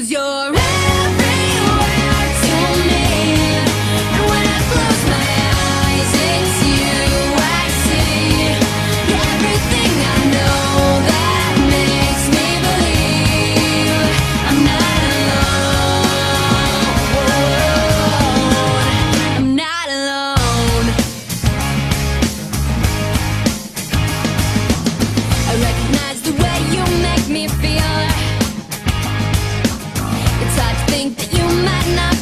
'cause you're everywhere to me. And when I close my eyes, it's you I see. You're everything I know that makes me believe I'm not alone. I'm not alone. I recognize the way you make me feel. It's hard to think that you might not